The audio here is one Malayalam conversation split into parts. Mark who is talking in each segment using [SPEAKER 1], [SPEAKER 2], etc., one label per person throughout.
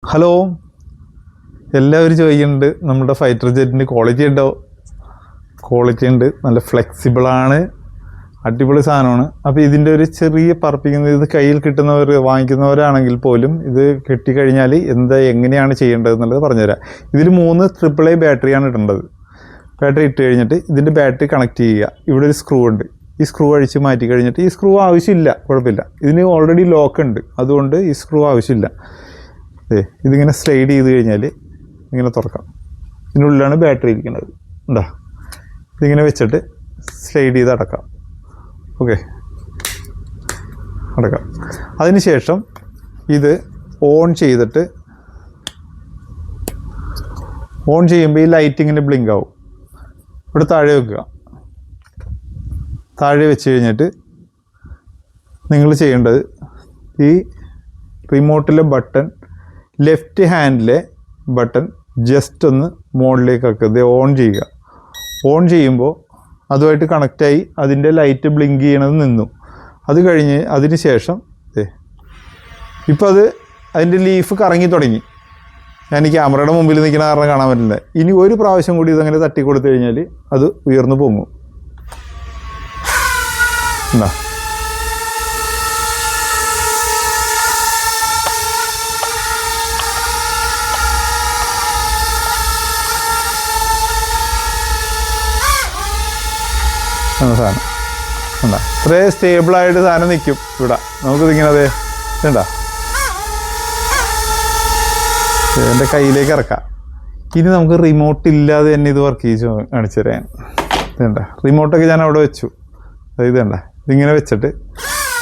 [SPEAKER 1] ഹലോ, എല്ലാവരും ചോദിക്കുന്നുണ്ട് നമ്മുടെ ഫൈറ്റർ ജെറ്റിൻ്റെ ക്വാളിറ്റി ഉണ്ടോ? ക്വാളിറ്റി ഉണ്ട്, നല്ല ഫ്ലെക്സിബിളാണ്, അടിപൊളി സാധനമാണ്. അപ്പോൾ ഇതിൻ്റെ ഒരു ചെറിയ പറപ്പിക്കുന്നത്, ഇത് കയ്യിൽ കിട്ടുന്നവർ വാങ്ങിക്കുന്നവരാണെങ്കിൽ പോലും ഇത് കിട്ടിക്കഴിഞ്ഞാൽ എങ്ങനെയാണ് ചെയ്യേണ്ടത് എന്നുള്ളത് പറഞ്ഞുതരാം. ഇതിൽ 3 AAA ബാറ്ററിയാണ് ഇടേണ്ടത്. ബാറ്ററി ഇട്ട് കഴിഞ്ഞിട്ട് ഇതിൻ്റെ ബാറ്ററി കണക്ട് ചെയ്യുക. ഇവിടെ ഒരു സ്ക്രൂ ഉണ്ട്, ഈ സ്ക്രൂ അഴിച്ച് മാറ്റി കഴിഞ്ഞിട്ട്, ഈ സ്ക്രൂ ആവശ്യമില്ല, കുഴപ്പമില്ല, ഇതിന് ഓൾറെഡി ലോക്ക് ഉണ്ട്, അതുകൊണ്ട് ഈ സ്ക്രൂ ആവശ്യമില്ല. ഇതിങ്ങനെ സ്ലൈഡ് ചെയ്ത് കഴിഞ്ഞാൽ ഇങ്ങനെ തുറക്കാം. ഇതിനുള്ളിലാണ് ബാറ്ററി ഇരിക്കുന്നത്, ഉണ്ടോ? ഇതിങ്ങനെ വെച്ചിട്ട് സ്ലൈഡ് ചെയ്ത് അടക്കാം. ഓക്കെ, അടക്കാം. അതിനുശേഷം ഇത് ഓൺ ചെയ്തിട്ട്, ഓൺ ചെയ്യുമ്പോൾ ഈ ലൈറ്റ് ഇങ്ങനെ ബ്ലിങ്ക് ആവും. ഇവിടെ താഴെ വെക്കുക. താഴെ വെച്ച് കഴിഞ്ഞിട്ട് നിങ്ങൾ ചെയ്യേണ്ടത്, ഈ റിമോട്ടിലെ ബട്ടൺ, ലെഫ്റ്റ് ഹാൻഡിലെ ബട്ടൺ ജസ്റ്റ് ഒന്ന് മുകളിലേക്ക് ആക്കുക. ഇത് ഓൺ ചെയ്യുക. ഓൺ ചെയ്യുമ്പോൾ അതുമായിട്ട് കണക്റ്റായി അതിൻ്റെ ലൈറ്റ് ബ്ലിങ്ക് ചെയ്യണത് നിന്നു. അത് കഴിഞ്ഞ് അതിന് ശേഷം ഇപ്പോൾ അതിൻ്റെ ലീഫ് കറങ്ങി തുടങ്ങി. ഞാൻ ഈ ക്യാമറയുടെ മുമ്പിൽ നിൽക്കുന്ന കാരണം കാണാൻ പറ്റില്ല. ഇനി ഒരു പ്രാവശ്യം കൂടി ഇതങ്ങനെ തട്ടി കൊടുത്തു കഴിഞ്ഞാൽ അത് ഉയർന്നു പൊങ്ങും. എന്താ സാധനം എന്താ ഇത്രയും സ്റ്റേബിളായിട്ട് സാധനം നിൽക്കും. ഇവിടെ നമുക്കിതിങ്ങനെ ഇതുണ്ടാ എൻ്റെ കയ്യിലേക്ക് ഇറക്കാം. ഇനി നമുക്ക് റിമോട്ട് ഇല്ലാതെ തന്നെ ഇത് വർക്ക് ചെയ്ത് കാണിച്ചു തരാൻ. ഇതുണ്ട റിമോട്ടൊക്കെ ഞാൻ അവിടെ വെച്ചു. ഇതുണ്ട ഇതിങ്ങനെ വെച്ചിട്ട്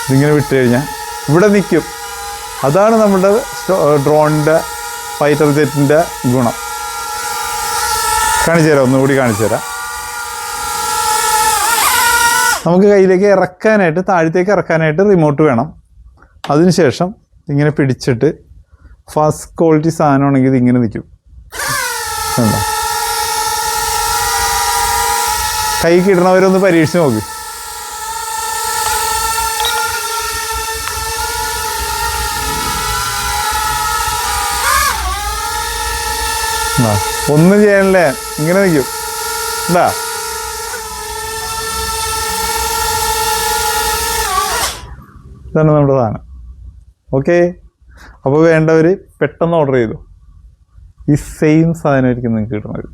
[SPEAKER 1] ഇതിങ്ങനെ വിട്ട് കഴിഞ്ഞാൽ ഇവിടെ നിൽക്കും. അതാണ് നമ്മുടെ ഡ്രോണിൻ്റെ ഫൈറ്റർ ജെറ്റിൻ്റെ ഗുണം. കാണിച്ചു തരാം, ഒന്നുകൂടി കാണിച്ചു തരാം. നമുക്ക് കയ്യിലേക്ക് ഇറക്കാനായിട്ട്, താഴത്തേക്ക് ഇറക്കാനായിട്ട് റിമോട്ട് വേണം. അതിനുശേഷം ഇങ്ങനെ പിടിച്ചിട്ട്, ഫസ്റ്റ് ക്വാളിറ്റി സാധനമാണെങ്കിൽ ഇതിങ്ങനെ നിൽക്കും. എന്താ കൈക്ക് ഇടണവരൊന്ന് പരീക്ഷിച്ച് നോക്കി. ഒന്നും ചെയ്യാനല്ലേ, ഇങ്ങനെ നിൽക്കും. എന്താ ഇതാണ് നമ്മുടെ സാധനം. ഓക്കെ, അപ്പോൾ വേണ്ടവർ പെട്ടെന്ന് ഓർഡർ ചെയ്തു. ഈ സെയിം സാധനമായിരിക്കും നിങ്ങൾക്ക് കിട്ടുന്നത്.